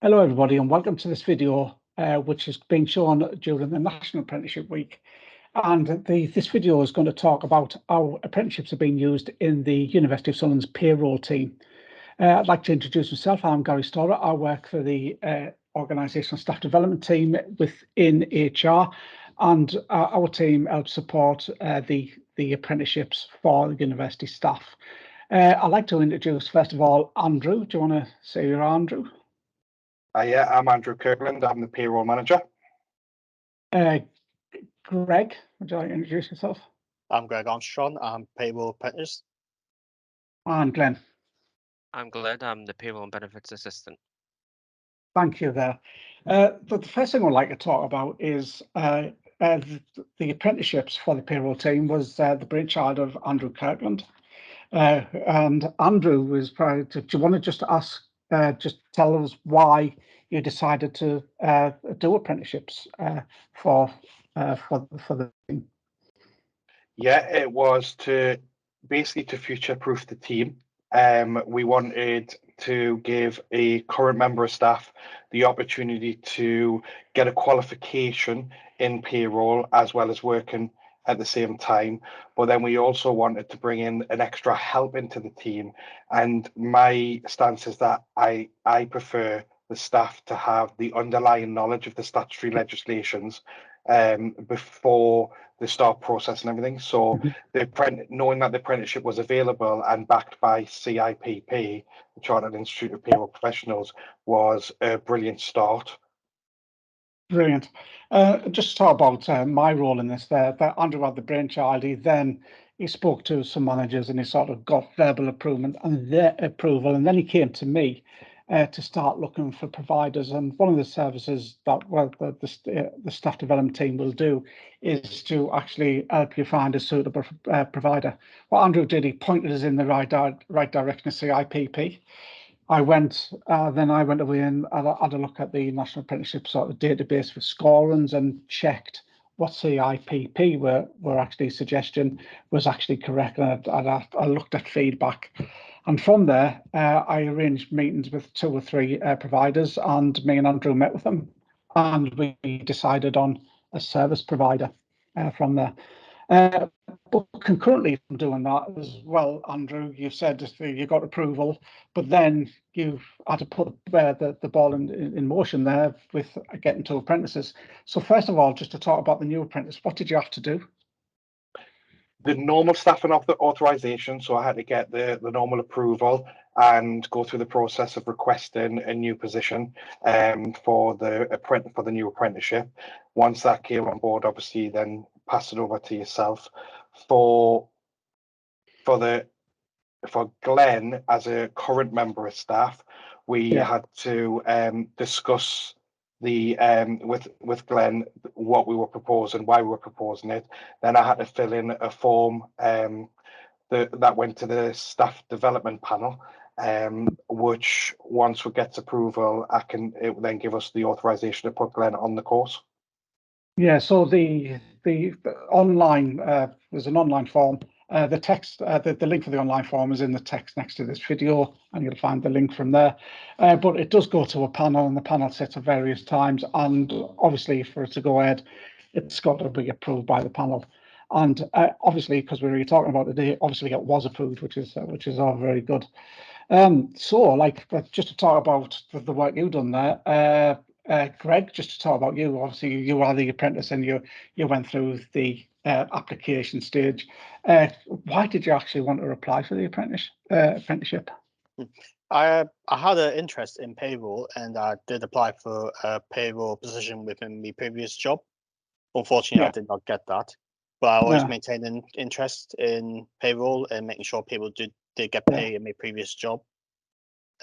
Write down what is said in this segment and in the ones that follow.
Hello everybody and welcome to this video which is being shown during the National Apprenticeship Week. And this video is going to talk about how apprenticeships are being used in the University of Sunderland's payroll team. I'd like to introduce myself. I'm Gary Storer. I work for the Organisational Staff Development Team within HR, and our team helps support the apprenticeships for the university staff. I'd like to introduce, first of all, Andrew. Do you want to say you're Andrew? Yeah, I'm Andrew Kirkland. I'm the payroll manager. Greg, would you like to introduce yourself? I'm Greg Armstrong. I'm payroll apprentice. And Glenn. I'm Glenn. I'm the payroll and benefits assistant. Thank you there. The first thing I'd like to talk about is the apprenticeships for the payroll team was the brainchild of Andrew Kirkland. And Andrew was probably, do you want to just just tell us why you decided to do apprenticeships for the team? Yeah, it was basically to future-proof the team. We wanted to give a current member of staff the opportunity to get a qualification in payroll as well as working at the same time. But then we also wanted to bring in an extra help into the team. And my stance is that I prefer the staff to have the underlying knowledge of the statutory legislations before the start process and everything. So knowing that the apprenticeship was available and backed by CIPP, the Chartered Institute of Payroll Professionals, was a brilliant start. Brilliant. Just to talk about my role in this, that Andrew had the brainchild. He spoke to some managers and he sort of got verbal approval, and then he came to me to start looking for providers. And one of the services that the staff development team will do is to actually help you find a suitable provider. What Andrew did, he pointed us in the right direction of CIPP. I went away and had a look at the National Apprenticeship sort of database for scorings and checked what CIPP were actually suggesting was actually correct. And I looked at feedback, and from there I arranged meetings with 2 or 3 providers, and me and Andrew met with them, and we decided on a service provider from there. But concurrently from doing that as well, Andrew, you said you got approval, but then you had to put the ball in motion there with getting 2 apprentices. So first of all, just to talk about the new apprentice, what did you have to do? The normal staffing of the authorization, so I had to get the normal approval and go through the process of requesting a new position for the new apprenticeship. Once that came on board, obviously, then pass it over to yourself. For Glenn, as a current member of staff, we had to discuss with Glenn what we were proposing, why we were proposing it. Then I had to fill in a form that went to the staff development panel, which once we get approval, it will then give us the authorization to put Glenn on the course. Yeah, so the online there's an online form. The text, the link for the online form is in the text next to this video, and you'll find the link from there. But it does go to a panel, and the panel sits at various times. And obviously, for it to go ahead, it's got to be approved by the panel. And obviously, because we were talking about today, obviously it was approved, which is all very good. So, like, just to talk about the work you've done there. Greg, just to talk about you, obviously you are the apprentice and you went through the application stage. Why did you actually want to apply for the apprenticeship? I had an interest in payroll, and I did apply for a payroll position within my previous job. Unfortunately, I did not get that, but I always maintained an interest in payroll and making sure people did get paid in my previous job.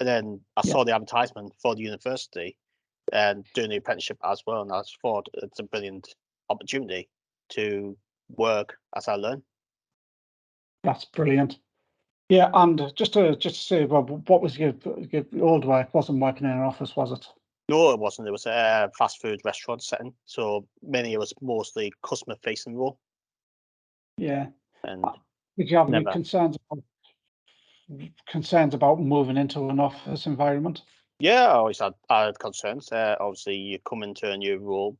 And then I saw the advertisement for the university and doing the apprenticeship as well, and I thought it's a brilliant opportunity to work as I learn. That's brilliant. Yeah, and just to say, well, what was your old work? Wasn't working in an office, was it? No, it wasn't. It was a fast food restaurant setting, so it was mostly customer facing role. Yeah. And did you have any concerns about moving into an office environment? Yeah, I had concerns. Obviously, you come into a new role,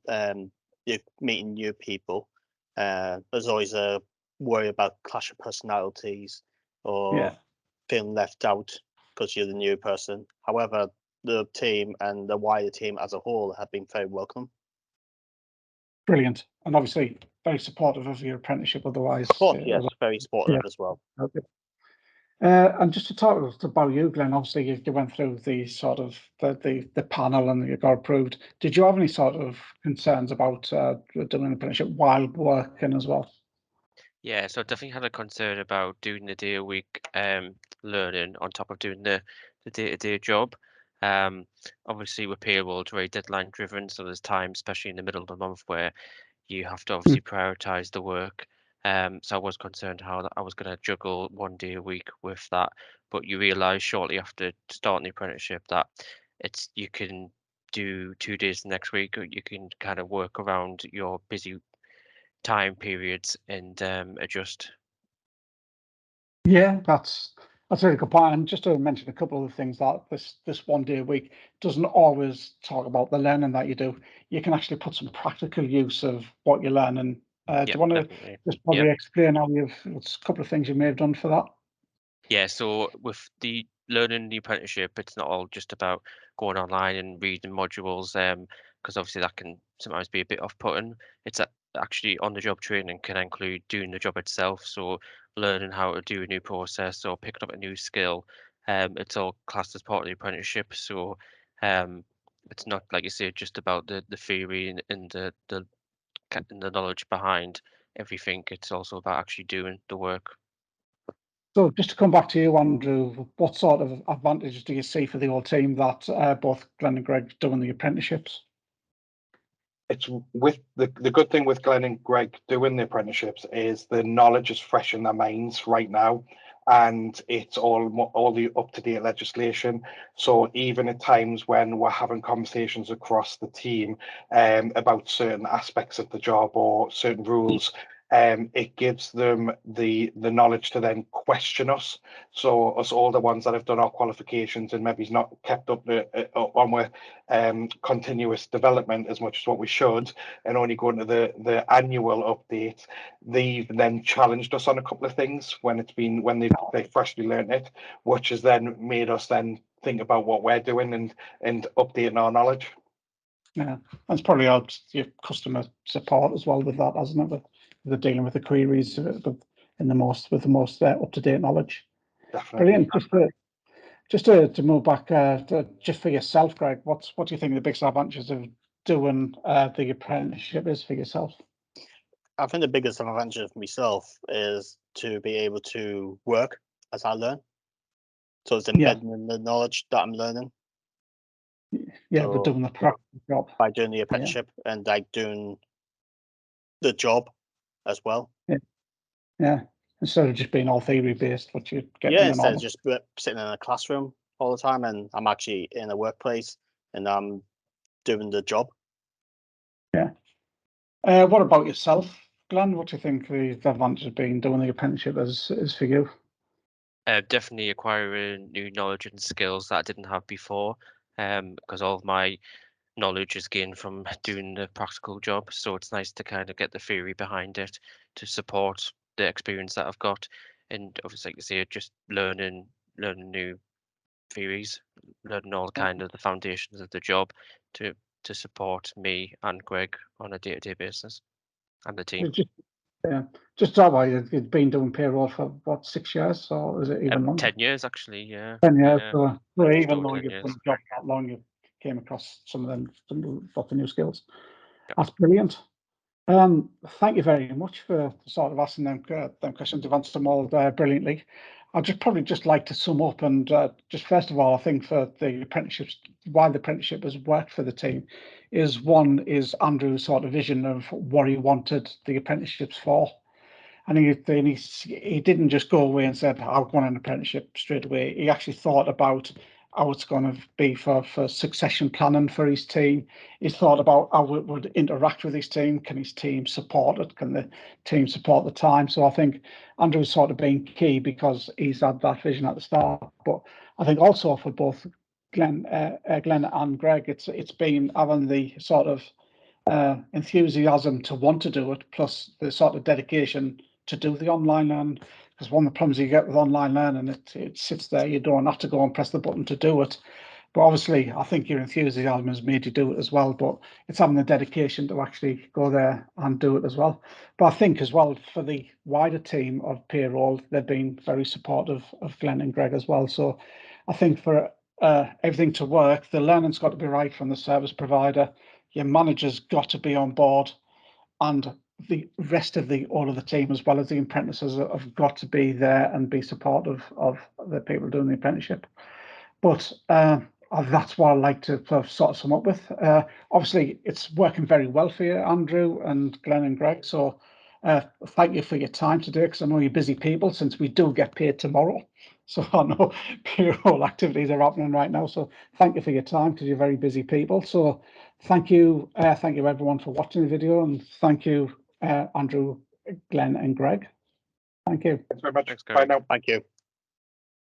you're meeting new people. There's always a worry about clash of personalities or feeling left out because you're the new person. However, the team and the wider team as a whole have been very welcome. Brilliant, and obviously very supportive of your apprenticeship. Otherwise, Of course, yes, very supportive as well. Okay. And just to talk about you, Glenn, obviously you went through the sort of the panel and you got approved. Did you have any sort of concerns about doing an apprenticeship while working as well? Yeah, so I definitely had a concern about doing the day a week learning on top of doing the day-to-day job. Obviously with payroll, it's very deadline driven, so there's time, especially in the middle of the month, where you have to obviously prioritize the work. So I was concerned how I was going to juggle one day a week with that. But you realize shortly after starting the apprenticeship that you can do 2 days the next week, or you can kind of work around your busy time periods and adjust. Yeah, that's a really good point. And just to mention a couple of the things that this 1 day a week doesn't always talk about the learning that you do. You can actually put some practical use of what you're learning. Do Yeah, you want to definitely. just probably explain how what's a couple of things you may have done for that? Yeah, so with the learning the apprenticeship, it's not all just about going online and reading modules, because obviously that can sometimes be a bit off-putting. It's actually on-the-job training can include doing the job itself, so learning how to do a new process or picking up a new skill. It's all classed as part of the apprenticeship, so um, it's not like you say just about the theory and and the knowledge behind everything. It's also about actually doing the work. So just to come back to you, Andrew, what sort of advantages do you see for the whole team that both Glenn and Greg doing the apprenticeships? It's with the good thing with Glenn and Greg doing the apprenticeships is the knowledge is fresh in their minds right now, and it's all the up-to-date legislation. So even at times when we're having conversations across the team about certain aspects of the job or certain rules, it gives them the knowledge to then question us. So us older ones that have done our qualifications and maybe not kept up on with continuous development as much as what we should, and only going to the annual update, they've then challenged us on a couple of things when they freshly learned it, which has then made us then think about what we're doing and updating our knowledge. Yeah, that's probably helped your customer support as well with that, hasn't it? With they're dealing with the queries with the most up-to-date knowledge. Definitely. Brilliant. Just to move back, just for yourself, Greg, what do you think the biggest advantages of doing the apprenticeship is for yourself? I think the biggest advantage for myself is to be able to work as I learn. So it's embedding in the knowledge that I'm learning. Yeah, so but doing the practical job. By doing the apprenticeship and like doing the job as well. Yeah. Instead of just being all theory based, what you get in Yeah, the instead normal. of just sitting in a classroom all the time, and I'm actually in a workplace and I'm doing the job. Yeah. What about yourself, Glenn? What do you think the advantage of being doing the apprenticeship is for you? Definitely acquiring new knowledge and skills that I didn't have before, because all of my knowledge is gained from doing the practical job. So it's nice to kind of get the theory behind it to support the experience that I've got. And obviously, like you say, just learning new theories, learning all kind of the foundations of the job to support me and Greg on a day-to-day basis and the team. Just talk about you've been doing payroll for what, 6 years, or is it even longer? 10 years actually, yeah. 10 years. Yeah, So just even over though 10 you've years. done the job that long, you came across some of the new skills. Yep. That's brilliant. Thank you very much for sort of asking them questions. You've answered them all brilliantly. I'd probably just like to sum up and just first of all, I think for the apprenticeships, why the apprenticeship has worked for the team is one is Andrew's sort of vision of what he wanted the apprenticeships for. And he didn't just go away and said, I want an apprenticeship straight away. He actually thought about how it's going to be for succession planning for his team. He thought about how it would interact with his team. Can his team support it? Can the team support the time? So I think Andrew's sort of been key because he's had that vision at the start. But I think also for both Glenn and Greg. It's been having the sort of enthusiasm to want to do it, plus the sort of dedication to do the online learning. Because one of the problems you get with online learning, it sits there. You don't have to go and press the button to do it. But obviously, I think your enthusiasm has made you do it as well. But it's having the dedication to actually go there and do it as well. But I think as well, for the wider team of payroll, they've been very supportive of Glenn and Greg as well. So I think for everything to work, the learning's got to be right from the service provider. Your manager's got to be on board, and the rest of all of the team, as well as the apprentices, have got to be there and be supportive of the people doing the apprenticeship. But that's what I like to sort of sum up with. Obviously, it's working very well for you, Andrew and Glenn and Greg. So thank you for your time today, because I know you're busy people, since we do get paid tomorrow. So I know payroll activities are happening right now. So thank you for your time, because you're very busy people. So thank you everyone for watching the video, and thank you Andrew, Glenn and Greg. Thank you. Thanks very much. Thanks, Bye Gary. now. Thank you.